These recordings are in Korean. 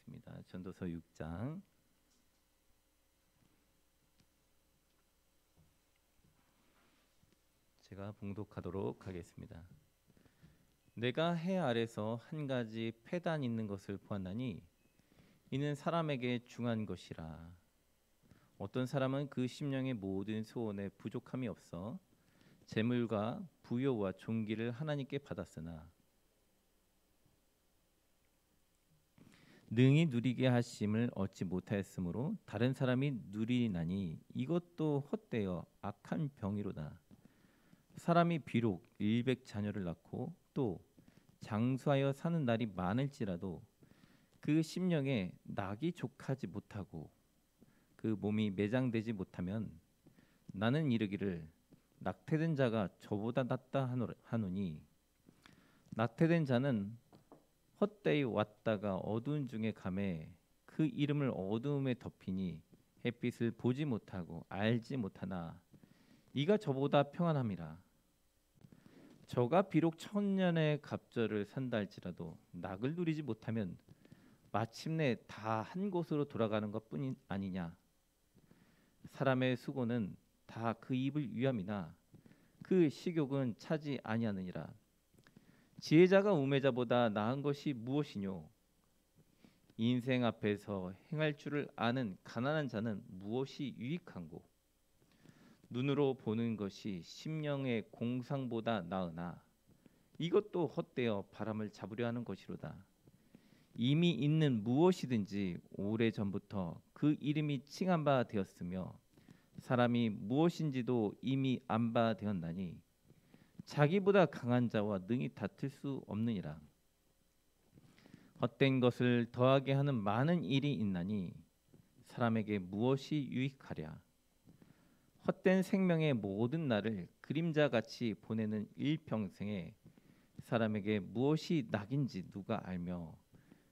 하겠습니다. 전도서 6장. 제가 봉독하도록 하겠습니다. 내가 해 아래서 한 가지 패단 있는 것을 보았나니 이는 사람에게 중한 것이라. 어떤 사람은 그 심령의 모든 소원에 부족함이 없어 재물과 부요와 존귀를 하나님께 받았으나 능히 누리게 하심을 얻지 못하였으므로 다른 사람이 누리나니 이것도 헛되어 악한 병이로다. 사람이 비록 일백 자녀를 낳고 또 장수하여 사는 날이 많을지라도 그 심령에 낙이 족하지 못하고 그 몸이 매장되지 못하면 나는 이르기를 낙태된 자가 저보다 낫다 하노니 낙태된 자는 헛되이 왔다가 어두운 중에 감에 그 이름을 어두움에 덮이니 햇빛을 보지 못하고 알지 못하나 이가 저보다 평안함이라. 저가 비록 천년의 갑절을 산다 할지라도 낙을 누리지 못하면 마침내 다 한 곳으로 돌아가는 것뿐이 아니냐. 사람의 수고는 다 그 입을 위함이나 그 식욕은 차지 아니하느니라. 지혜자가 우매자보다 나은 것이 무엇이뇨? 인생 앞에서 행할 줄을 아는 가난한 자는 무엇이 유익한고? 눈으로 보는 것이 심령의 공상보다 나으나 이것도 헛되어 바람을 잡으려 하는 것이로다. 이미 있는 무엇이든지 오래전부터 그 이름이 칭한 바 되었으며 사람이 무엇인지도 이미 안 바 되었나니 자기보다 강한 자와 능히 다툴 수 없느니라. 헛된 것을 더하게 하는 많은 일이 있나니 사람에게 무엇이 유익하랴. 헛된 생명의 모든 날을 그림자같이 보내는 일평생에 사람에게 무엇이 낙인지 누가 알며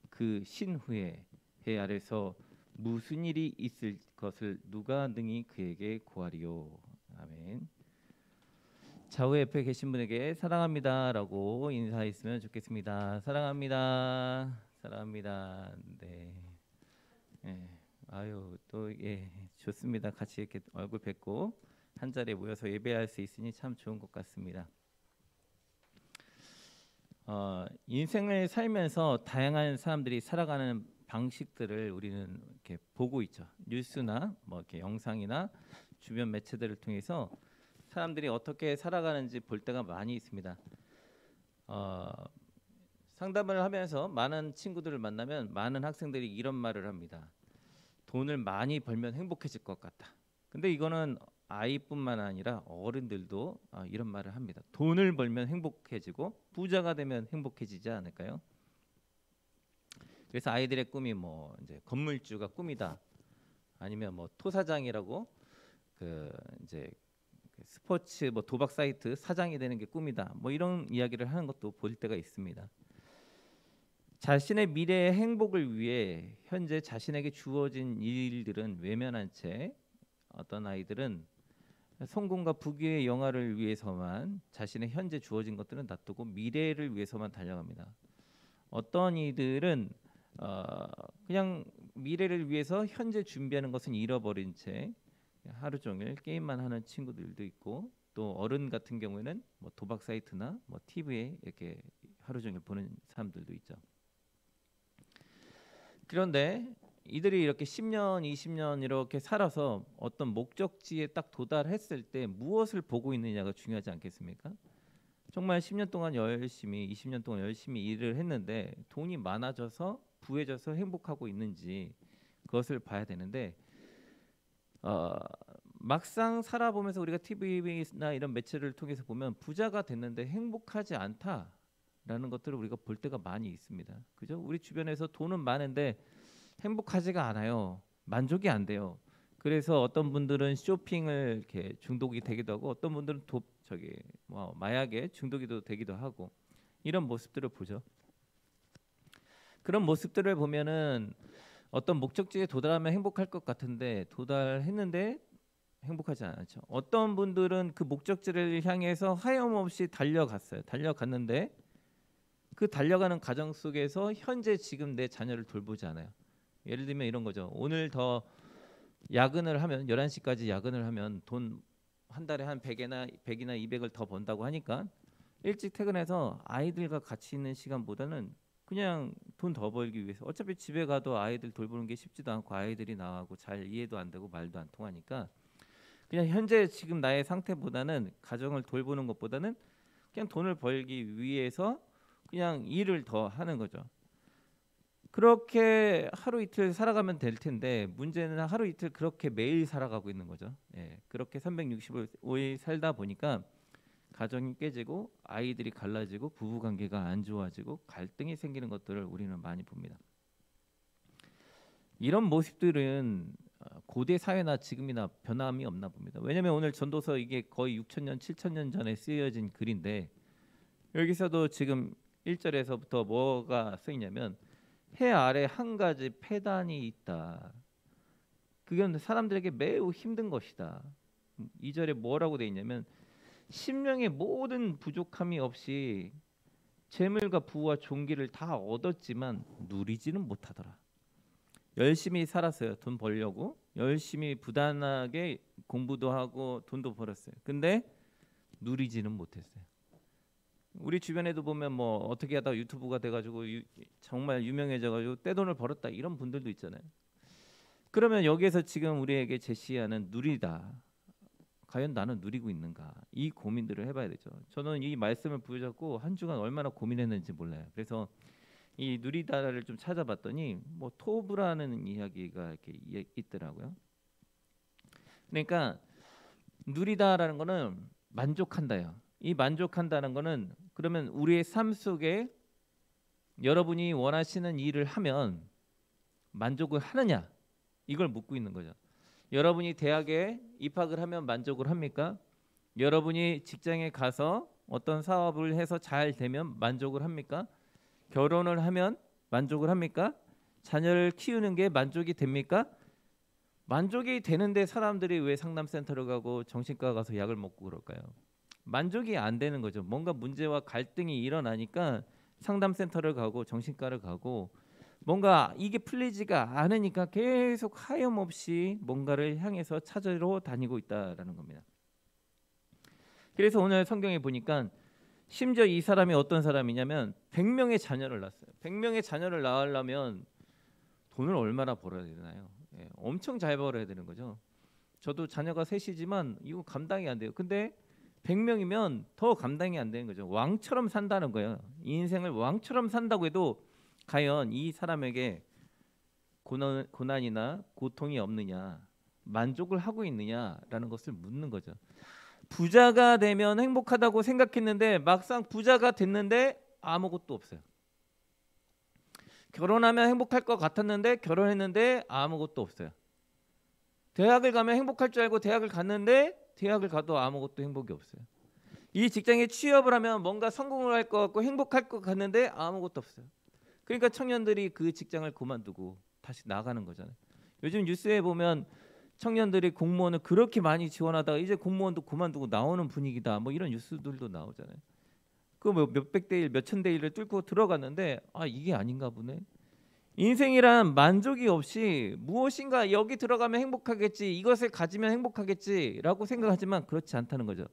그 신후에 해 아래서 무슨 일이 있을 것을 누가 능히 그에게 구하리요. 아멘. 좌우 옆에 계신 분에게 사랑합니다라고 인사했으면 좋겠습니다. 사랑합니다. 사랑합니다. 네. 아유 또 좋습니다. 같이 이렇게 얼굴 뵙고 한 자리에 모여서 예배할 수 있으니 참 좋은 것 같습니다. 인생을 살면서 다양한 사람들이 살아가는 방식들을 우리는 이렇게 보고 있죠. 뉴스나 뭐 이렇게 영상이나 주변 매체들을 통해서 사람들이 어떻게 살아가는지 볼 때가 많이 있습니다. 상담을 하면서 많은 친구들을 만나면 많은 학생들이 이런 말을 합니다. 돈을 많이 벌면 행복해질 것 같다. 근데 이거는 아이뿐만 아니라 어른들도 이런 말을 합니다. 돈을 벌면 행복해지고 부자가 되면 행복해지지 않을까요? 그래서 아이들의 꿈이 뭐 이제 건물주가 꿈이다. 아니면 뭐 토사장이라고 그 이제 스포츠 뭐 도박 사이트 사장이 되는 게 꿈이다. 뭐 이런 이야기를 하는 것도 볼 때가 있습니다. 자신의 미래의 행복을 위해 현재 자신에게 주어진 일들은 외면한 채 어떤 아이들은 성공과 부귀의 영화를 위해서만 자신의 현재 주어진 것들은 놔두고 미래를 위해서만 달려갑니다. 어떤 이들은 그냥 미래를 위해서 현재 준비하는 것은 잃어버린 채 하루 종일 게임만 하는 친구들도 있고 또 어른 같은 경우에는 뭐 도박 사이트나 뭐 TV에 이렇게 하루 종일 보는 사람들도 있죠. 그런데 이들이 이렇게 10년, 20년 이렇게 살아서 어떤 목적지에 딱 도달했을 때 무엇을 보고 있느냐가 중요하지 않겠습니까? 정말 10년 동안 열심히, 20년 동안 열심히 일을 했는데 돈이 많아져서 부해져서 행복하고 있는지 그것을 봐야 되는데 막상 살아보면서 우리가 TV나 이런 매체를 통해서 보면 부자가 됐는데 행복하지 않다라는 것들을 우리가 볼 때가 많이 있습니다. 그죠? 우리 주변에서 돈은 많은데 행복하지가 않아요. 만족이 안 돼요. 그래서 어떤 분들은 쇼핑을 이렇게 중독이 되기도 하고 어떤 분들은 마약에 중독이 되기도 하고 이런 모습들을 보죠. 그런 모습들을 보면은 어떤 목적지에 도달하면 행복할 것 같은데 도달했는데 행복하지 않죠. 어떤 분들은 그 목적지를 향해서 하염없이 달려갔어요. 달려갔는데 그 달려가는 과정 속에서 현재 지금 내 자녀를 돌보지 않아요. 예를 들면 이런 거죠. 오늘 더 야근을 하면 11시까지 야근을 하면 돈 한 달에 한 100이나 200을 더 번다고 하니까 일찍 퇴근해서 아이들과 같이 있는 시간보다는 그냥 돈 더 벌기 위해서 어차피 집에 가도 아이들 돌보는 게 쉽지도 않고 아이들이 나하고 잘 이해도 안 되고 말도 안 통하니까 그냥 현재 지금 나의 상태보다는 가정을 돌보는 것보다는 그냥 돈을 벌기 위해서 그냥 일을 더 하는 거죠. 그렇게 하루 이틀 살아가면 될 텐데 문제는 하루 이틀 그렇게 매일 살아가고 있는 거죠. 예, 그렇게 365일 살다 보니까 가정이 깨지고 아이들이 갈라지고 부부 관계가 안 좋아지고 갈등이 생기는 것들을 우리는 많이 봅니다. 이런 모습들은 고대 사회나 지금이나 변함이 없나 봅니다. 왜냐하면 오늘 전도서 이게 거의 6,000년, 7,000년 전에 쓰여진 글인데 여기서도 지금 1절에서부터 뭐가 쓰이냐면 해 아래 한 가지 폐단이 있다. 그건 사람들에게 매우 힘든 것이다. 2절에 뭐라고 돼 있냐면 심령의 모든 부족함이 없이 재물과 부와 존귀를 다 얻었지만 누리지는 못하더라. 열심히 살았어요. 돈 벌려고 열심히 부단하게 공부도 하고 돈도 벌었어요. 근데 누리지는 못했어요. 우리 주변에도 보면 뭐 어떻게 하다 유튜브가 돼가지고 정말 유명해져가지고 떼돈을 벌었다 이런 분들도 있잖아요. 그러면 여기에서 지금 우리에게 제시하는 누리다. 과연 나는 누리고 있는가? 이 고민들을 해봐야 되죠. 저는 이 말씀을 붙잡고 한 주간 얼마나 고민했는지 몰라요. 그래서 이 누리다를 좀 찾아봤더니 뭐 토브라는 이야기가 이렇게 있더라고요. 그러니까 누리다라는 거는 만족한다요. 이 만족한다는 거는 그러면 우리의 삶 속에 여러분이 원하시는 일을 하면 만족을 하느냐? 이걸 묻고 있는 거죠. 여러분이 대학에 입학을 하면 만족을 합니까? 여러분이 직장에 가서 어떤 사업을 해서 잘 되면 만족을 합니까? 결혼을 하면 만족을 합니까? 자녀를 키우는 게 만족이 됩니까? 만족이 되는데 사람들이 왜 상담센터를 가고 정신과 가서 약을 먹고 그럴까요? 만족이 안 되는 거죠. 뭔가 문제와 갈등이 일어나니까 상담센터를 가고 정신과를 가고 뭔가 이게 풀리지가 않으니까 계속 하염없이 뭔가를 향해서 찾으러 다니고 있다라는 겁니다. 그래서 오늘 성경에 보니까 심지어 이 사람이 어떤 사람이냐면 100명의 자녀를 낳았어요. 100명의 자녀를 낳으려면 돈을 얼마나 벌어야 되나요? 예, 엄청 잘 벌어야 되는 거죠. 저도 자녀가 셋이지만 이거 감당이 안 돼요. 근데 100명이면 더 감당이 안 되는 거죠. 왕처럼 산다는 거예요. 인생을 왕처럼 산다고 해도 과연 이 사람에게 고난이나 고통이 없느냐, 만족을 하고 있느냐라는 것을 묻는 거죠. 부자가 되면 행복하다고 생각했는데 막상 부자가 됐는데 아무것도 없어요. 결혼하면 행복할 것 같았는데 결혼했는데 아무것도 없어요. 대학을 가면 행복할 줄 알고 대학을 갔는데 대학을 가도 아무것도 행복이 없어요. 이 직장에 취업을 하면 뭔가 성공을 할 것 같고 행복할 것 같는데 아무것도 없어요. 그러니까 청년들이 그 직장을 그만두고 다시 나가는 거잖아요. 요즘 뉴스에 보면 청년들이 공무원을 그렇게 많이 지원하다가 이제 공무원도 그만두고 나오는 분위기다. 뭐 이런 뉴스들도 나오잖아요. 그 뭐 몇백 대 일, 몇천 대 일을 뚫고 들어갔는데 아 이게 아닌가 보네. 인생이란 만족이 없이 무엇인가 여기 들어가면 행복하겠지, 이것을 가지면 행복하겠지라고 생각하지만 그렇지 않다는 거죠.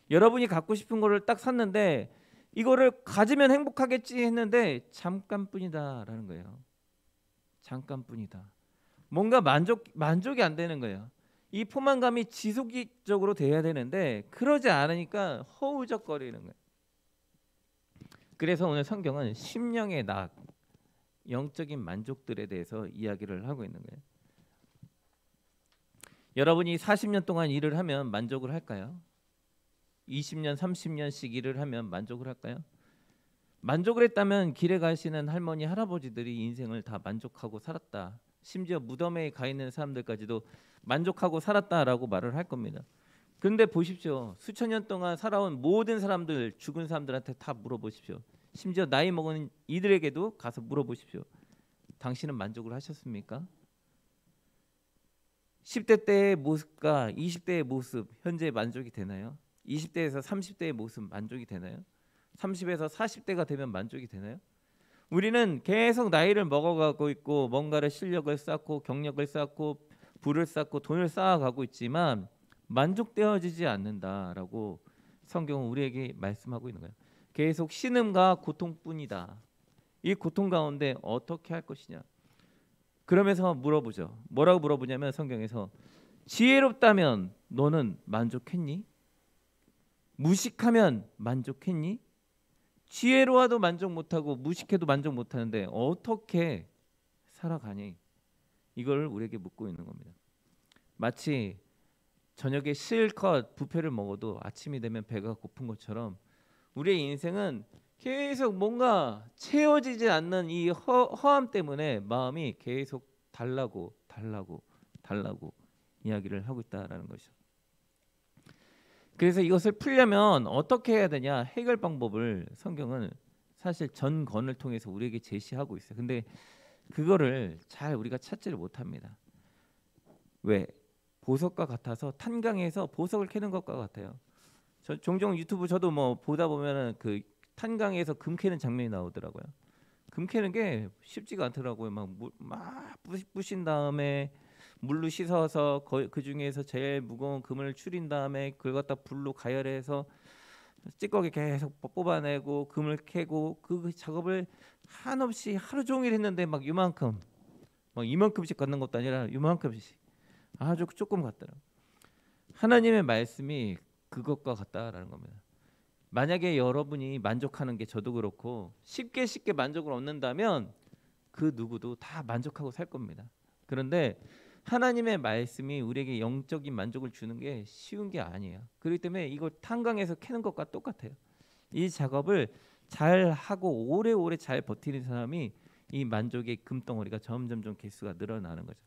여러분이 갖고 싶은 거를 딱 샀는데 이거를 가지면 행복하겠지 했는데 잠깐뿐이다라는 거예요. 잠깐뿐이다. 뭔가 만족이 안 되는 거예요. 이 포만감이 지속적으로 돼야 되는데 그러지 않으니까 허우적거리는 거예요. 그래서 오늘 성경은 심령의 낙, 영적인 만족들에 대해서 이야기를 하고 있는 거예요. 여러분이 40년 동안 일을 하면 만족을 할까요? 20년, 30년씩 일을 하면 만족을 할까요? 만족을 했다면 길에 가시는 할머니, 할아버지들이 인생을 다 만족하고 살았다. 심지어 무덤에 가 있는 사람들까지도 만족하고 살았다라고 말을 할 겁니다. 그런데 보십시오. 수천 년 동안 살아온 모든 사람들, 죽은 사람들한테 다 물어보십시오. 심지어 나이 먹은 이들에게도 가서 물어보십시오. 당신은 만족을 하셨습니까? 10대 때의 모습과 20대의 모습 현재 만족이 되나요? 20대에서 30대의 모습 만족이 되나요? 30에서 40대가 되면 만족이 되나요? 우리는 계속 나이를 먹어가고 있고 뭔가를 실력을 쌓고 경력을 쌓고 부를 쌓고 돈을 쌓아가고 있지만 만족되어지지 않는다라고 성경은 우리에게 말씀하고 있는 거예요. 계속 신음과 고통뿐이다. 이 고통 가운데 어떻게 할 것이냐. 그러면서 물어보죠. 뭐라고 물어보냐면 성경에서 지혜롭다면 너는 만족했니? 무식하면 만족했니? 지혜로워도 만족 못하고 무식해도 만족 못하는데 어떻게 살아가니? 이걸 우리에게 묻고 있는 겁니다. 마치 저녁에 실컷 뷔페를 먹어도 아침이 되면 배가 고픈 것처럼 우리의 인생은 계속 뭔가 채워지지 않는 이 허함 때문에 마음이 계속 달라고 이야기를 하고 있다라는 것이죠. 그래서 이것을 풀려면 어떻게 해야 되냐, 해결 방법을 성경은 사실 전건을 통해서 우리에게 제시하고 있어요. 근데 그거를 잘 우리가 찾지를 못합니다. 왜? 보석과 같아서 탄강에서 보석을 캐는 것과 같아요. 종종 유튜브 저도 뭐 보다 보면은 그 탄강에서 금 캐는 장면이 나오더라고요. 금 캐는 게 쉽지가 않더라고요. 막 부신 다음에 물로 씻어서 그 중에서 제일 무거운 금을 추린 다음에 그걸 갖다 불로 가열해서 찌꺼기 계속 뽑아내고 금을 캐고 그 작업을 한없이 하루 종일 했는데 막 이만큼씩 갖는 것도 아니라 이만큼씩 아주 조금 같더라. 하나님의 말씀이 그것과 같다라는 겁니다. 만약에 여러분이 만족하는 게 저도 그렇고 쉽게 만족을 얻는다면 그 누구도 다 만족하고 살 겁니다. 그런데 하나님의 말씀이 우리에게 영적인 만족을 주는 게 쉬운 게 아니에요. 그렇기 때문에 이걸 탄광에서 캐는 것과 똑같아요. 이 작업을 잘 하고 오래오래 잘 버티는 사람이 이 만족의 금덩어리가 점점 개수가 늘어나는 거죠.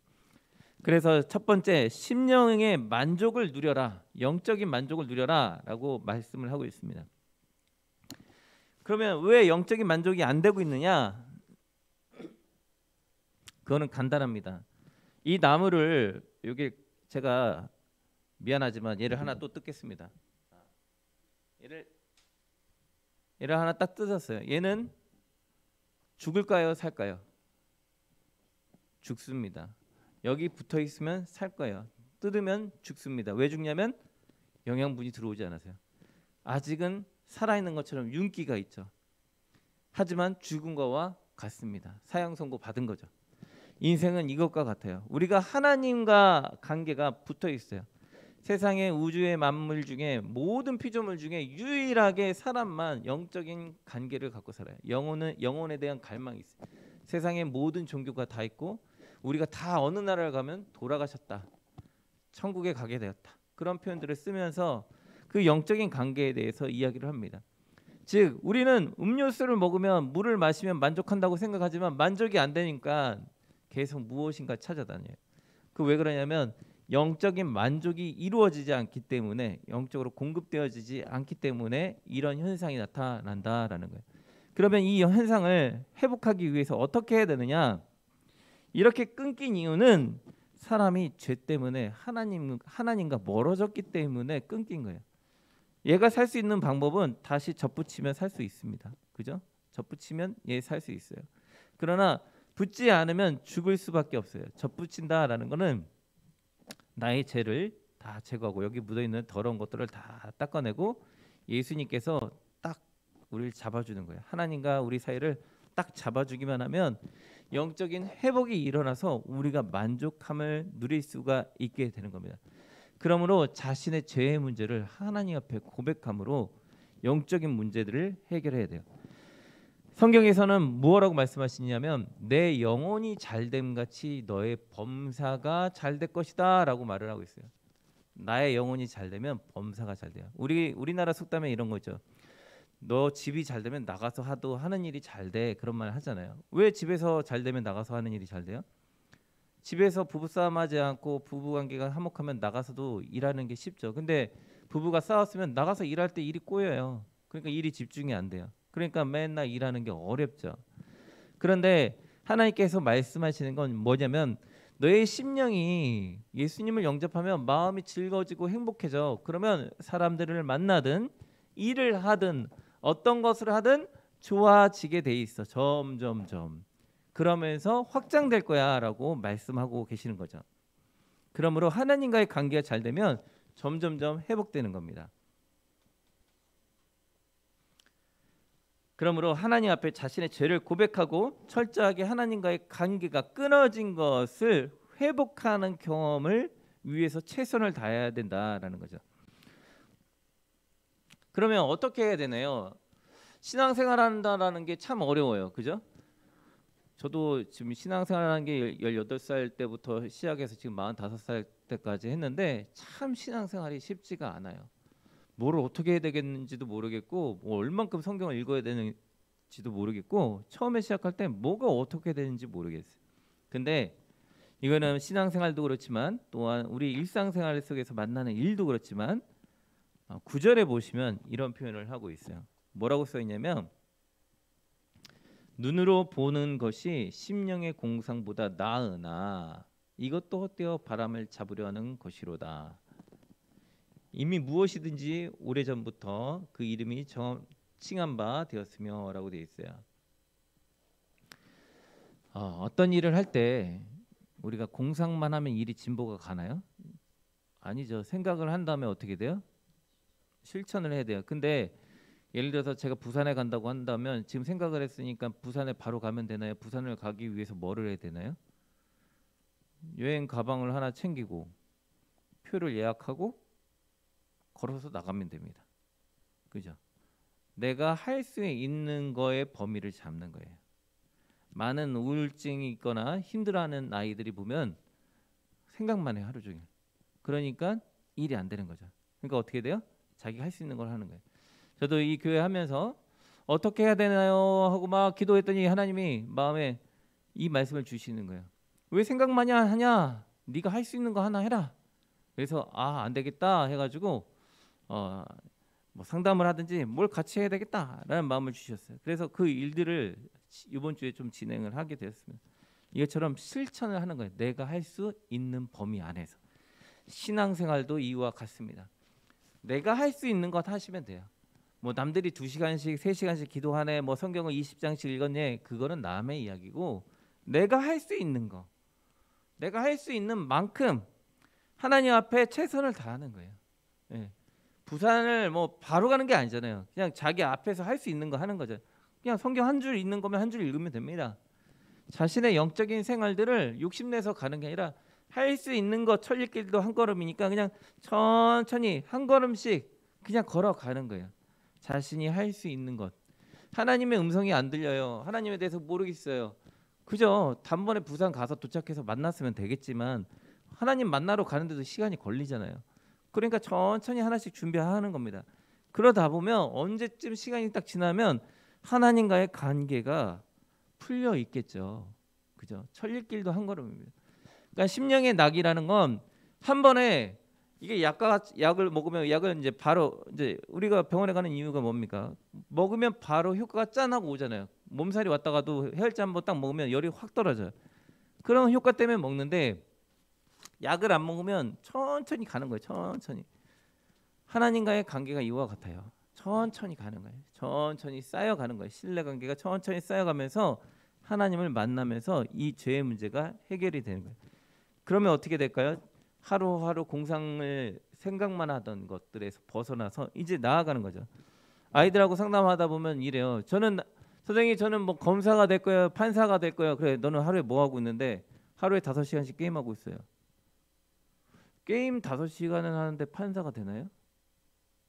그래서 첫 번째, 심령의 만족을 누려라, 영적인 만족을 누려라라고 말씀을 하고 있습니다. 그러면 왜 영적인 만족이 안 되고 있느냐? 그거는 간단합니다. 이 나무를 여기 제가 미안하지만 얘를 하나 또 뜯겠습니다. 얘를 하나 딱 뜯었어요. 얘는 죽을까요, 살까요? 죽습니다. 여기 붙어 있으면 살 거예요. 뜯으면 죽습니다. 왜 죽냐면 영양분이 들어오지 않아서요. 아직은 살아있는 것처럼 윤기가 있죠. 하지만 죽은 거와 같습니다. 사형 선고 받은 거죠. 인생은 이것과 같아요. 우리가 하나님과 관계가 붙어 있어요. 세상의 우주의 만물 중에 모든 피조물 중에 유일하게 사람만 영적인 관계를 갖고 살아요. 영혼에 대한 갈망이 있어요. 세상의 모든 종교가 다 있고 우리가 다 어느 나라를 가면 돌아가셨다, 천국에 가게 되었다, 그런 표현들을 쓰면서 그 영적인 관계에 대해서 이야기를 합니다. 즉 우리는 음료수를 먹으면 물을 마시면 만족한다고 생각하지만 만족이 안 되니까 계속 무엇인가 찾아다녀요. 그 왜 그러냐면 영적인 만족이 이루어지지 않기 때문에, 영적으로 공급되어지지 않기 때문에 이런 현상이 나타난다라는 거예요. 그러면 이 현상을 회복하기 위해서 어떻게 해야 되느냐? 이렇게 끊긴 이유는 사람이 죄 때문에 하나님과 멀어졌기 때문에 끊긴 거예요. 얘가 살 수 있는 방법은 다시 접붙이면 살 수 있습니다. 그죠? 접붙이면 얘 살 수 있어요. 그러나 붙지 않으면 죽을 수밖에 없어요. 접붙인다라는 거는 나의 죄를 다 제거하고 여기 묻어있는 더러운 것들을 다 닦아내고 예수님께서 딱 우리를 잡아주는 거예요. 하나님과 우리 사이를 딱 잡아주기만 하면 영적인 회복이 일어나서 우리가 만족함을 누릴 수가 있게 되는 겁니다. 그러므로 자신의 죄의 문제를 하나님 앞에 고백함으로 영적인 문제들을 해결해야 돼요. 성경에서는 뭐라고 말씀하시냐면 내 영혼이 잘됨 같이 너의 범사가 잘될 것이다 라고 말을 하고 있어요. 나의 영혼이 잘되면 범사가 잘돼요. 우리나라 속담에 이런 거죠. 너 집이 잘되면 나가서 하는 일이 잘돼, 그런 말 하잖아요. 왜 집에서 잘되면 나가서 하는 일이 잘돼요? 집에서 부부싸움 하지 않고 부부관계가 화목하면 나가서도 일하는 게 쉽죠. 근데 부부가 싸웠으면 나가서 일할 때 일이 꼬여요. 그러니까 일이 집중이 안 돼요. 그러니까 맨날 일하는 게 어렵죠. 그런데 하나님께서 말씀하시는 건 뭐냐면 너의 심령이 예수님을 영접하면 마음이 즐거워지고 행복해져. 그러면 사람들을 만나든 일을 하든 어떤 것을 하든 좋아지게 돼 있어. 점점점. 그러면서 확장될 거야라고 말씀하고 계시는 거죠. 그러므로 하나님과의 관계가 잘 되면 점점점 회복되는 겁니다. 그러므로 하나님 앞에 자신의 죄를 고백하고 철저하게 하나님과의 관계가 끊어진 것을 회복하는 경험을 위해서 최선을 다해야 된다라는 거죠. 그러면 어떻게 해야 되나요? 신앙생활한다라는 게 참 어려워요. 그죠? 저도 지금 신앙생활하는 게 18살 때부터 시작해서 지금 45살 때까지 했는데 참 신앙생활이 쉽지가 않아요. 뭘 어떻게 해야 되겠는지도 모르겠고 뭐 얼만큼 성경을 읽어야 되는지도 모르겠고 처음에 시작할 때 뭐가 어떻게 되는지 모르겠어요. 근데 이거는 신앙생활도 그렇지만 또한 우리 일상생활 속에서 만나는 일도 그렇지만 9절에 보시면 이런 표현을 하고 있어요. 뭐라고 써 있냐면 눈으로 보는 것이 심령의 공상보다 나으나 이것도 헛되어 바람을 잡으려 하는 것이로다. 이미 무엇이든지 오래전부터 그 이름이 칭한 바 되었으며 라고 되어 있어요. 어떤 일을 할 때 우리가 공상만 하면 일이 진보가 가나요? 아니죠. 생각을 한 다음에 어떻게 돼요? 실천을 해야 돼요. 근데 예를 들어서 제가 부산에 간다고 한다면 지금 생각을 했으니까 부산에 바로 가면 되나요? 부산을 가기 위해서 뭐를 해야 되나요? 여행 가방을 하나 챙기고 표를 예약하고 걸어서 나가면 됩니다. 그죠? 내가 할 수 있는 거의 범위를 잡는 거예요. 많은 우울증이 있거나 힘들어하는 아이들이 보면 생각만 해요. 하루 종일. 그러니까 일이 안 되는 거죠. 그러니까 어떻게 돼요? 자기가 할 수 있는 걸 하는 거예요. 저도 이 교회 하면서 어떻게 해야 되나요? 하고 막 기도했더니 하나님이 마음에 이 말씀을 주시는 거예요. 왜 생각만 하냐? 네가 할 수 있는 거 하나 해라. 그래서 안 되겠다 해가지고 뭐 상담을 하든지 뭘 같이 해야 되겠다라는 마음을 주셨어요. 그래서 그 일들을 이번 주에 좀 진행을 하게 되었습니다. 이것처럼 실천을 하는 거예요. 내가 할 수 있는 범위 안에서. 신앙생활도 이와 같습니다. 내가 할 수 있는 것 하시면 돼요. 뭐 남들이 2시간씩 3시간씩 기도하네, 뭐 성경을 20장씩 읽었네, 그거는 남의 이야기고 내가 할 수 있는 거, 내가 할 수 있는 만큼 하나님 앞에 최선을 다하는 거예요. 예. 부산을 뭐 바로 가는 게 아니잖아요. 그냥 자기 앞에서 할 수 있는 거 하는 거죠. 그냥 성경 한 줄 읽는 거면 한 줄 읽으면 됩니다. 자신의 영적인 생활들을 욕심내서 가는 게 아니라 할 수 있는 것, 천리길도 한 걸음이니까 그냥 천천히 한 걸음씩 그냥 걸어가는 거예요. 자신이 할 수 있는 것. 하나님의 음성이 안 들려요. 하나님에 대해서 모르겠어요. 그죠? 단번에 부산 가서 도착해서 만났으면 되겠지만 하나님 만나러 가는데도 시간이 걸리잖아요. 그러니까 천천히 하나씩 준비하는 겁니다. 그러다 보면 언제쯤 시간이 딱 지나면 하나님과의 관계가 풀려 있겠죠. 그죠? 천리길도 한 걸음입니다. 그러니까 심령의 낙이라는 건 한 번에 이게 약을 먹으면 약은 이제 바로 이제 우리가 병원에 가는 이유가 뭡니까? 먹으면 바로 효과가 짠하고 오잖아요. 몸살이 왔다가도 해열제 한번 딱 먹으면 열이 확 떨어져요. 그런 효과 때문에 먹는데 약을 안 먹으면 천천히 가는 거예요. 천천히. 하나님과의 관계가 이와 같아요. 천천히 가는 거예요. 천천히 쌓여가는 거예요. 신뢰 관계가 천천히 쌓여가면서 하나님을 만나면서 이 죄의 문제가 해결이 되는 거예요. 그러면 어떻게 될까요? 하루하루 공상을 생각만 하던 것들에서 벗어나서 이제 나아가는 거죠. 아이들하고 상담하다 보면 이래요. 선생님 저는 뭐 검사가 될 거예요. 판사가 될 거예요. 그래 너는 하루에 뭐 하고 있는데 하루에 5시간씩 게임하고 있어요. 게임 5시간은 하는데 판사가 되나요?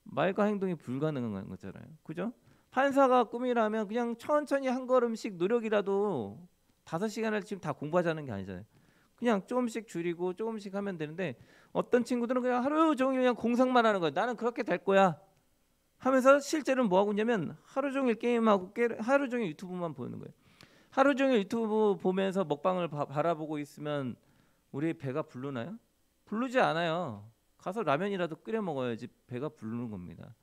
말과 행동이 불가능한 거잖아요. 그죠? 판사가 꿈이라면 그냥 천천히 한 걸음씩 노력이라도 5시간을 지금 다 공부하자는 게 아니잖아요. 그냥 조금씩 줄이고 조금씩 하면 되는데 어떤 친구들은 그냥 하루 종일 그냥 공상만 하는 거예요. 나는 그렇게 될 거야 하면서 실제로는 뭐 하고 있냐면 하루 종일 게임하고 하루 종일 유튜브만 보는 거예요. 하루 종일 유튜브 보면서 먹방을 바라보고 있으면 우리 배가 부르나요? 부르지 않아요. 가서 라면이라도 끓여 먹어야지 배가 부르는 겁니다.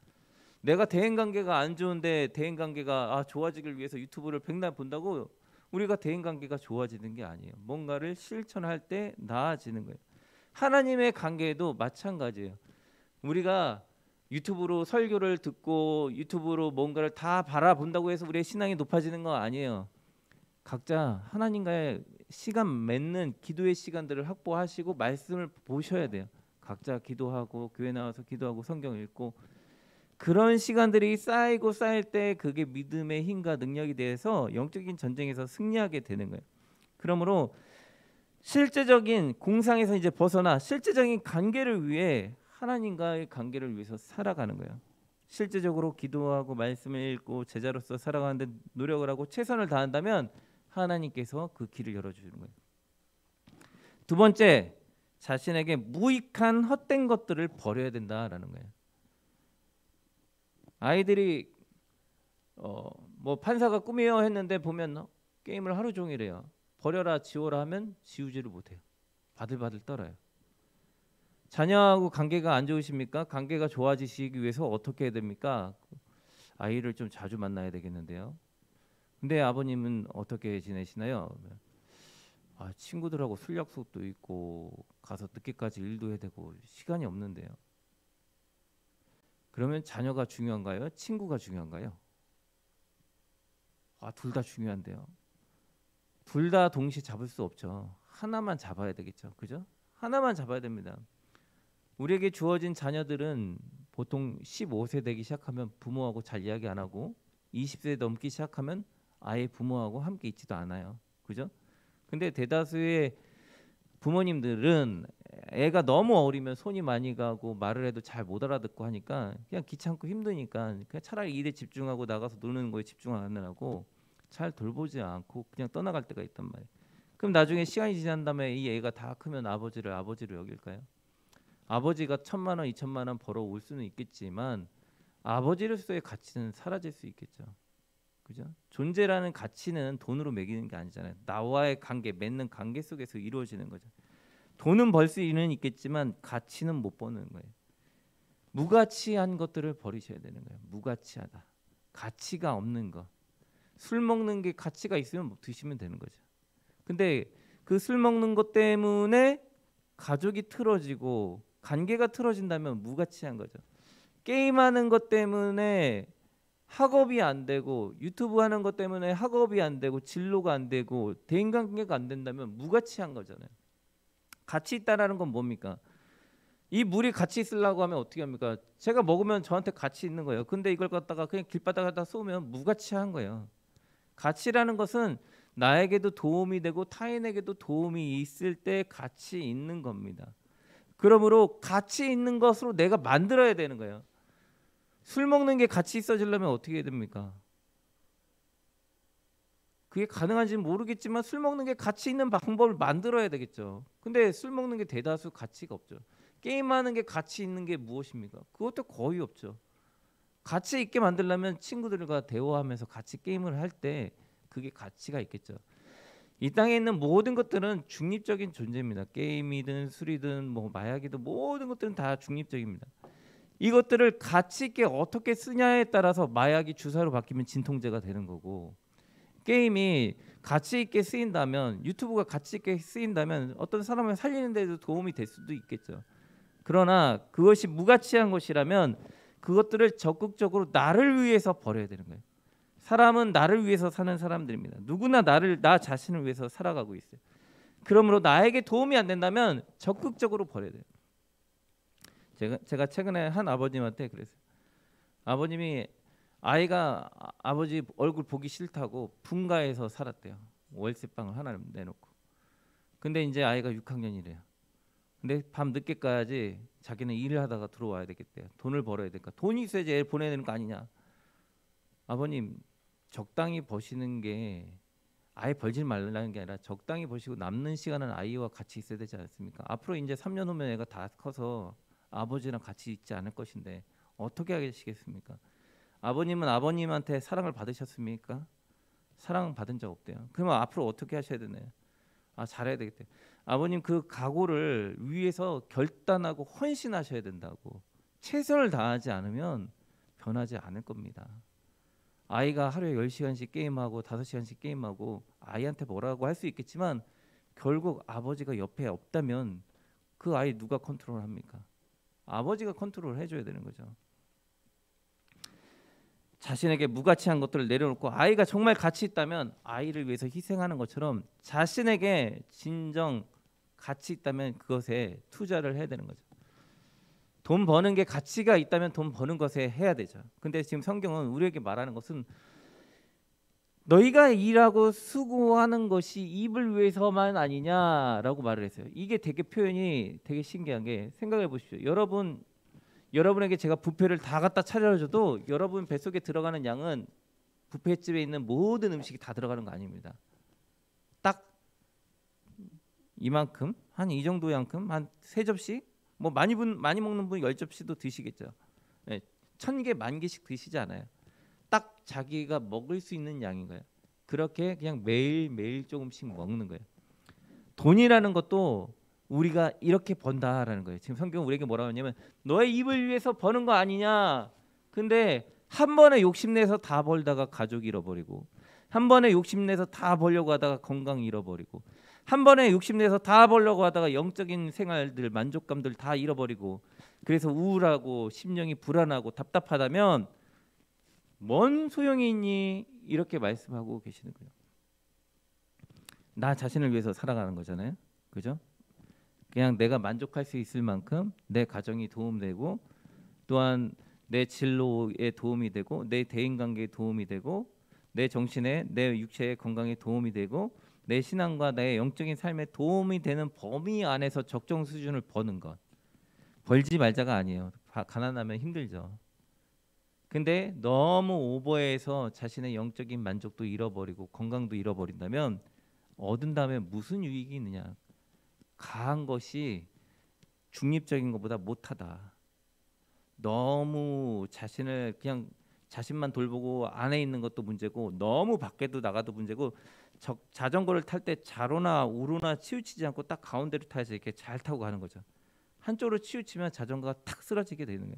내가 대인관계가 안 좋은데 대인관계가 좋아지길 위해서 유튜브를 백날 본다고 우리가 대인관계가 좋아지는 게 아니에요. 뭔가를 실천할 때 나아지는 거예요. 하나님의 관계에도 마찬가지예요. 우리가 유튜브로 설교를 듣고 유튜브로 뭔가를 다 바라본다고 해서 우리의 신앙이 높아지는 거 아니에요. 각자 하나님과의 시간 맺는 기도의 시간들을 확보하시고 말씀을 보셔야 돼요. 각자 기도하고 교회 나와서 기도하고 성경 읽고 그런 시간들이 쌓이고 쌓일 때 그게 믿음의 힘과 능력이 돼서 영적인 전쟁에서 승리하게 되는 거예요. 그러므로 실제적인 공상에서 이제 벗어나 실제적인 관계를 위해 하나님과의 관계를 위해서 살아가는 거예요. 실제적으로 기도하고 말씀을 읽고 제자로서 살아가는데 노력을 하고 최선을 다한다면 하나님께서 그 길을 열어주는 거예요. 두 번째, 자신에게 무익한 헛된 것들을 버려야 된다라는 거예요. 아이들이 뭐 판사가 꿈이에요 했는데 보면 게임을 하루 종일 해요. 버려라 지워라 하면 지우지를 못해요. 바들바들 떨어요. 자녀하고 관계가 안 좋으십니까? 관계가 좋아지시기 위해서 어떻게 해야 됩니까? 아이를 좀 자주 만나야 되겠는데요. 근데 아버님은 어떻게 지내시나요? 친구들하고 술 약속도 있고 가서 늦게까지 일도 해야 되고 시간이 없는데요. 그러면 자녀가 중요한가요? 친구가 중요한가요? 둘 다 중요한데요. 둘 다 동시에 잡을 수 없죠. 하나만 잡아야 되겠죠. 그죠? 하나만 잡아야 됩니다. 우리에게 주어진 자녀들은 보통 15세 되기 시작하면 부모하고 잘 이야기 안 하고 20세 넘기 시작하면 아예 부모하고 함께 있지도 않아요. 그죠? 근데 대다수의 부모님들은 애가 너무 어리면 손이 많이 가고 말을 해도 잘 못 알아듣고 하니까 그냥 귀찮고 힘드니까 그냥 차라리 일에 집중하고 나가서 노는 거에 집중하느라고 잘 돌보지 않고 그냥 떠나갈 때가 있단 말이에요. 그럼 나중에 시간이 지난 다음에 이 애가 다 크면 아버지를 아버지로 여길까요? 아버지가 1,000만 원, 2,000만 원 벌어올 수는 있겠지만 아버지로서의 가치는 사라질 수 있겠죠. 그죠? 존재라는 가치는 돈으로 매기는 게 아니잖아요. 나와의 관계, 맺는 관계 속에서 이루어지는 거죠. 돈은 벌 수는 있겠지만 가치는 못 버는 거예요. 무가치한 것들을 버리셔야 되는 거예요. 무가치하다. 가치가 없는 거. 술 먹는 게 가치가 있으면 드시면 되는 거죠. 근데 그 술 먹는 것 때문에 가족이 틀어지고 관계가 틀어진다면 무가치한 거죠. 게임하는 것 때문에 학업이 안 되고 유튜브 하는 것 때문에 학업이 안 되고 진로가 안 되고 대인관계가 안 된다면 무가치한 거잖아요. 가치 있다라는 건 뭡니까? 이 물이 가치 있으려고 하면 어떻게 합니까? 제가 먹으면 저한테 가치 있는 거예요. 근데 이걸 갖다가 그냥 길바닥에다 쏘면 무가치한 거예요. 가치라는 것은 나에게도 도움이 되고 타인에게도 도움이 있을 때 가치 있는 겁니다. 그러므로 가치 있는 것으로 내가 만들어야 되는 거예요. 술 먹는 게 가치 있어지려면 어떻게 해야 됩니까? 그게 가능한지는 모르겠지만 술 먹는 게 가치 있는 방법을 만들어야 되겠죠. 근데 술 먹는 게 대다수 가치가 없죠. 게임하는 게 가치 있는 게 무엇입니까? 그것도 거의 없죠. 가치 있게 만들려면 친구들과 대화하면서 같이 게임을 할 때 그게 가치가 있겠죠. 이 땅에 있는 모든 것들은 중립적인 존재입니다. 게임이든 술이든 뭐 마약이든 모든 것들은 다 중립적입니다. 이것들을 가치 있게 어떻게 쓰냐에 따라서 마약이 주사로 바뀌면 진통제가 되는 거고 게임이 가치 있게 쓰인다면 유튜브가 가치 있게 쓰인다면 어떤 사람을 살리는 데도 도움이 될 수도 있겠죠. 그러나 그것이 무가치한 것이라면 그것들을 적극적으로 나를 위해서 버려야 되는 거예요. 사람은 나를 위해서 사는 사람들입니다. 누구나 나 자신을 위해서 살아가고 있어요. 그러므로 나에게 도움이 안 된다면 적극적으로 버려야 돼요. 제가 최근에 한 아버님한테 그랬어요. 아버님이 아이가 아버지 얼굴 보기 싫다고 분가해서 살았대요. 월세방을 하나 내놓고. 근데 이제 아이가 6학년이래요. 근데 밤 늦게까지 자기는 일을 하다가 들어와야 되겠대요. 돈을 벌어야 되니까. 돈이 있어야지 애를 보내야 되는 거 아니냐. 아버님 적당히 버시는 게 아예 벌지 말라는 게 아니라 적당히 버시고 남는 시간은 아이와 같이 있어야 되지 않습니까? 앞으로 이제 3년 후면 애가 다 커서 아버지랑 같이 있지 않을 것인데 어떻게 하시겠습니까? 아버님은 아버님한테 사랑을 받으셨습니까? 사랑 받은 적 없대요. 그러면 앞으로 어떻게 하셔야 되나요? 잘해야 되겠대. 아버님 그 각오를 위해서 결단하고 헌신하셔야 된다고. 최선을 다하지 않으면 변하지 않을 겁니다. 아이가 하루에 10시간씩 게임하고 5시간씩 게임하고 아이한테 뭐라고 할 수 있겠지만 결국 아버지가 옆에 없다면 그 아이 누가 컨트롤합니까? 아버지가 컨트롤 해줘야 되는 거죠. 자신에게 무가치한 것들을 내려놓고 아이가 정말 가치 있다면 아이를 위해서 희생하는 것처럼 자신에게 진정 가치 있다면 그것에 투자를 해야 되는 거죠. 돈 버는 게 가치가 있다면 돈 버는 것에 해야 되죠. 근데 지금 성경은 우리에게 말하는 것은 너희가 일하고 수고하는 것이 입을 위해서만 아니냐라고 말을 했어요. 이게 되게 표현이 되게 신기한 게 생각해 보십시오. 여러분에게 제가 뷔페를 다 갖다 차려줘도 여러분 뱃속에 들어가는 양은 뷔페집에 있는 모든 음식이 다 들어가는 거 아닙니다. 딱 이만큼 한 이 정도 양큼 한 3접시 뭐 많이 먹는 분 10접시도 드시겠죠. 네, 1000개 10,000개씩 드시지 않아요. 딱 자기가 먹을 수 있는 양인 거예요. 그렇게 그냥 매일 조금씩 먹는 거예요. 돈이라는 것도 우리가 이렇게 번다라는 거예요. 지금 성경은 우리에게 뭐라고 하냐면 너의 입을 위해서 버는 거 아니냐. 근데 한 번에 욕심내서 다 벌다가 가족 잃어버리고 한 번에 욕심내서 다 벌려고 하다가 건강 잃어버리고 한 번에 욕심내서 다 벌려고 하다가 영적인 생활들 만족감들 다 잃어버리고 그래서 우울하고 심령이 불안하고 답답하다면 뭔 소용이 있니? 이렇게 말씀하고 계시는 거예요. 나 자신을 위해서 살아가는 거잖아요. 그죠? 그냥 내가 만족할 수 있을 만큼 내 가정이 도움되고 또한 내 진로에 도움이 되고 내 대인관계에 도움이 되고 내 정신에 내 육체의 건강에 도움이 되고 내 신앙과 내 영적인 삶에 도움이 되는 범위 안에서 적정 수준을 버는 것. 벌지 말자가 아니에요. 가난하면 힘들죠. 근데 너무 오버해서 자신의 영적인 만족도 잃어버리고 건강도 잃어버린다면 얻은 다음에 무슨 유익이 있느냐. 가한 것이 중립적인 것보다 못하다. 너무 자신을 그냥 자신만 돌보고 안에 있는 것도 문제고 너무 밖에도 나가도 문제고 자전거를 탈 때 좌로나 우로나 치우치지 않고 딱 가운데로 타야지 이렇게 잘 타고 가는 거죠. 한쪽으로 치우치면 자전거가 탁 쓰러지게 되는 거예요.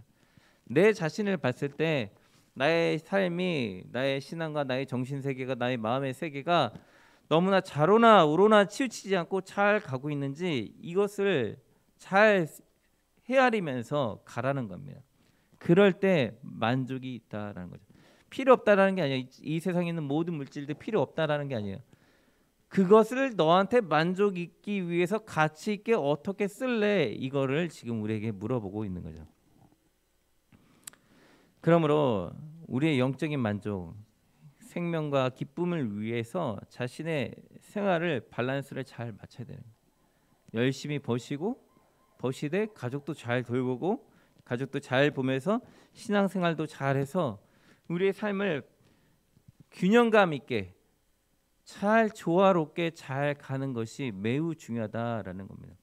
내 자신을 봤을 때 나의 삶이 나의 신앙과 나의 정신 세계가 나의 마음의 세계가 너무나 좌로나 우로나 치우치지 않고 잘 가고 있는지 이것을 잘 헤아리면서 가라는 겁니다. 그럴 때 만족이 있다라는 거죠. 필요 없다라는 게 아니에요. 이 세상에 있는 모든 물질들 필요 없다라는 게 아니에요. 그것을 너한테 만족 있기 위해서 가치 있게 어떻게 쓸래? 이거를 지금 우리에게 물어보고 있는 거죠. 그러므로 우리의 영적인 만족, 생명과 기쁨을 위해서 자신의 생활을 밸런스를 잘 맞춰야 되는 거예요. 열심히 버시되 가족도 잘 돌보고 가족도 잘 보면서 신앙생활도 잘해서 우리의 삶을 균형감 있게 잘 조화롭게 잘 가는 것이 매우 중요하다라는 겁니다.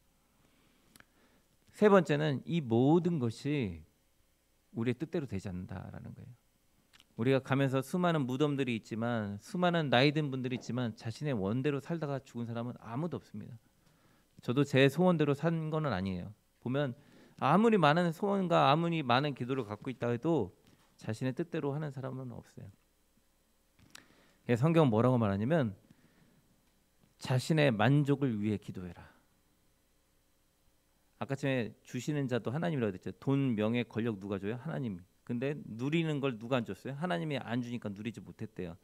세 번째는 이 모든 것이 우리의 뜻대로 되지 않는다라는 거예요. 우리가 가면서 수많은 무덤들이 있지만 수많은 나이 든 분들이 있지만 자신의 원대로 살다가 죽은 사람은 아무도 없습니다. 저도 제 소원대로 산 거는 아니에요. 보면 아무리 많은 소원과 아무리 많은 기도를 갖고 있다 해도 자신의 뜻대로 하는 사람은 없어요. 성경은 뭐라고 말하냐면 자신의 만족을 위해 기도해라. 아까 전에 주시는 자도 하나님이라고 했죠. 돈, 명예, 권력 누가 줘요? 하나님. 근데 누리는 걸 누가 안 줬어요? 하나님이 안 주니까 누리지 못했대요.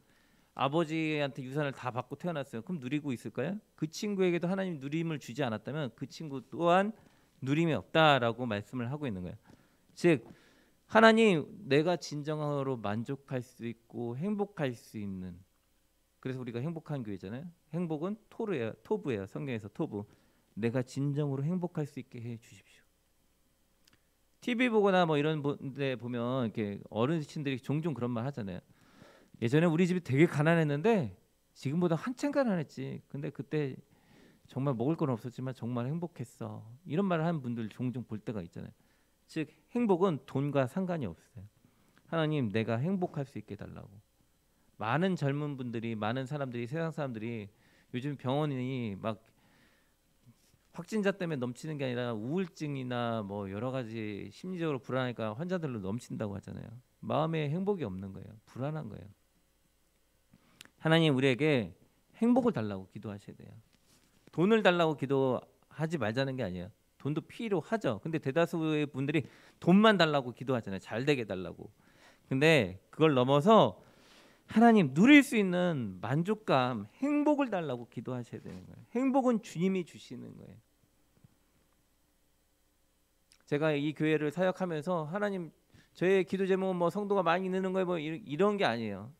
아버지한테 유산을 다 받고 태어났어요. 그럼 누리고 있을까요? 그 친구에게도 하나님 누림을 주지 않았다면 그 친구 또한 누림이 없다라고 말씀을 하고 있는 거예요. 즉 하나님 내가 진정으로 만족할 수 있고 행복할 수 있는, 그래서 우리가 행복한 교회잖아요. 행복은 토부예요. 성경에서 토부. 내가 진정으로 행복할 수 있게 해 주십시오. TV 보거나 뭐 이런 데 보면 이렇게 어르신들이 종종 그런 말 하잖아요. 예전에 우리 집이 되게 가난했는데 지금보다 한참 가난했지. 근데 그때 정말 먹을 건 없었지만 정말 행복했어. 이런 말을 하는 분들 종종 볼 때가 있잖아요. 즉 행복은 돈과 상관이 없어요. 하나님 내가 행복할 수 있게 해달라고. 많은 젊은 분들이, 많은 사람들이, 세상 사람들이 요즘 병원이 막 확진자 때문에 넘치는 게 아니라 우울증이나 뭐 여러 가지 심리적으로 불안하니까 환자들로 넘친다고 하잖아요. 마음에 행복이 없는 거예요. 불안한 거예요. 하나님 우리에게 행복을 달라고 기도하셔야 돼요. 돈을 달라고 기도하지 말자는 게 아니에요. 돈도 필요하죠. 근데 대다수의 분들이 돈만 달라고 기도하잖아요. 잘 되게 달라고. 근데 그걸 넘어서 하나님 누릴 수 있는 만족감, 행복을 달라고 기도하셔야 되는 거예요. 행복은 주님이 주시는 거예요. 제가 이 교회를 사역하면서 하나님 저의 기도 제목은 뭐 성도가 많이 느는 거예요, 뭐 이런 게 아니에요.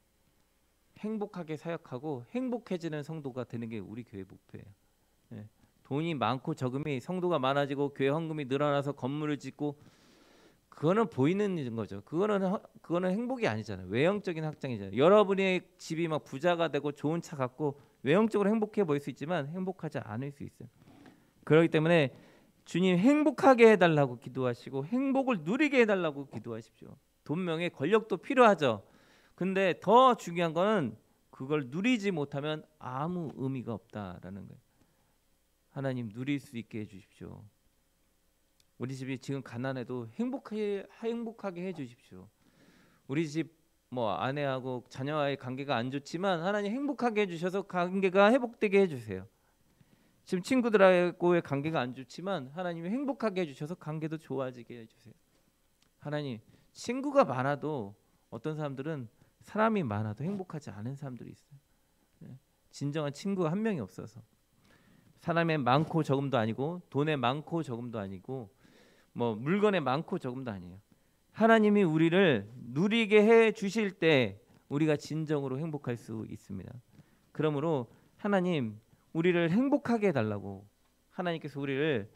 행복하게 사역하고 행복해지는 성도가 되는 게 우리 교회 목표예요. 예. 돈이 많고 적음이 성도가 많아지고 교회 헌금이 늘어나서 건물을 짓고 그거는 보이는 거죠. 그거는 행복이 아니잖아요. 외형적인 확장이잖아요. 여러분의 집이 막 부자가 되고 좋은 차 갖고 외형적으로 행복해 보일 수 있지만 행복하지 않을 수 있어요. 그렇기 때문에 주님 행복하게 해달라고 기도하시고 행복을 누리게 해달라고 기도하십시오. 돈, 명예, 권력도 필요하죠. 근데 더 중요한 거는 그걸 누리지 못하면 아무 의미가 없다라는 거예요. 하나님 누릴 수 있게 해주십시오. 우리 집이 지금 가난해도 행복하게 해주십시오. 우리 집 뭐 아내하고 자녀와의 관계가 안 좋지만 하나님 행복하게 해주셔서 관계가 회복되게 해주세요. 지금 친구들하고의 관계가 안 좋지만 하나님이 행복하게 해주셔서 관계도 좋아지게 해주세요. 하나님 친구가 많아도 어떤 사람들은 사람이 많아도 행복하지 않은 사람들이 있어요. 진정한 친구가 한 명이 없어서 사람의 많고 적음도 아니고 돈의 많고 적음도 아니고 뭐 물건의 많고 적음도 아니에요. 하나님이 우리를 누리게 해 주실 때 우리가 진정으로 행복할 수 있습니다. 그러므로 하나님 우리를 행복하게 해달라고 하나님께서 우리를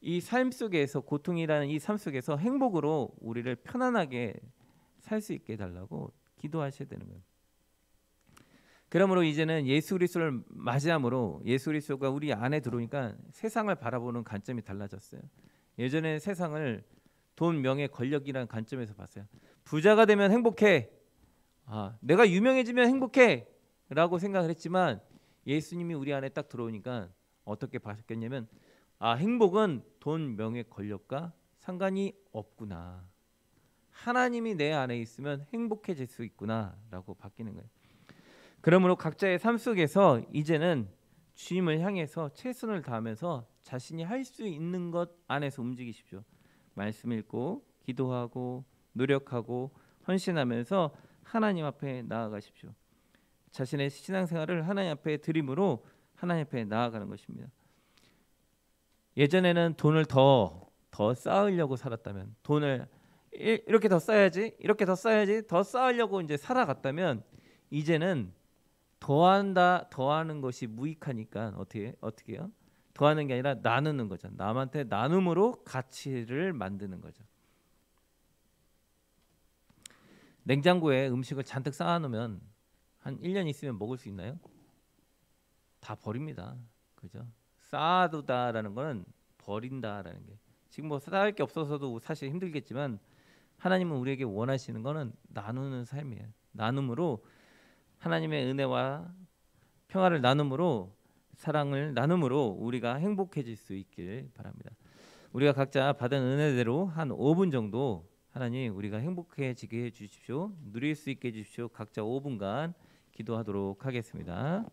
이 삶 속에서 고통이라는 이 삶 속에서 행복으로 우리를 편안하게 살 수 있게 해달라고 기도하셔야 되는 거예요. 그러므로 이제는 예수 그리스도를 맞이함으로 예수 그리스도가 우리 안에 들어오니까 세상을 바라보는 관점이 달라졌어요. 예전에 세상을 돈, 명예, 권력이라는 관점에서 봤어요. 부자가 되면 행복해. 내가 유명해지면 행복해 라고 생각을 했지만 예수님이 우리 안에 딱 들어오니까 어떻게 바뀌었냐면 행복은 돈, 명예, 권력과 상관이 없구나. 하나님이 내 안에 있으면 행복해질 수 있구나 라고 바뀌는 거예요. 그러므로 각자의 삶 속에서 이제는 주님을 향해서 최선을 다하면서 자신이 할 수 있는 것 안에서 움직이십시오. 말씀 읽고 기도하고 노력하고 헌신하면서 하나님 앞에 나아가십시오. 자신의 신앙생활을 하나님 앞에 드림으로 하나님 앞에 나아가는 것입니다. 예전에는 돈을 더 쌓으려고 살았다면 돈을 이렇게 더 쌓아야지 이렇게 더 쌓아야지 더 쌓으려고 이제 살아갔다면 이제는 더하는 것이 무익하니까 어떻게 해요? 더하는 게 아니라 나누는 거죠. 남한테 나눔으로 가치를 만드는 거죠. 냉장고에 음식을 잔뜩 쌓아놓으면 한 1년 있으면 먹을 수 있나요? 다 버립니다. 그죠? 쌓아두다라는 거는 버린다라는 게 지금 뭐 쌓을 게 없어서도 사실 힘들겠지만 하나님은 우리에게 원하시는 거는 나누는 삶이에요. 나눔으로 하나님의 은혜와 평화를 나눔으로 사랑을 나눔으로 우리가 행복해질 수 있길 바랍니다. 우리가 각자 받은 은혜대로 한 5분 정도 하나님 우리가 행복해지게 해주십시오. 누릴 수 있게 해주십시오. 각자 5분간 기도하도록 하겠습니다.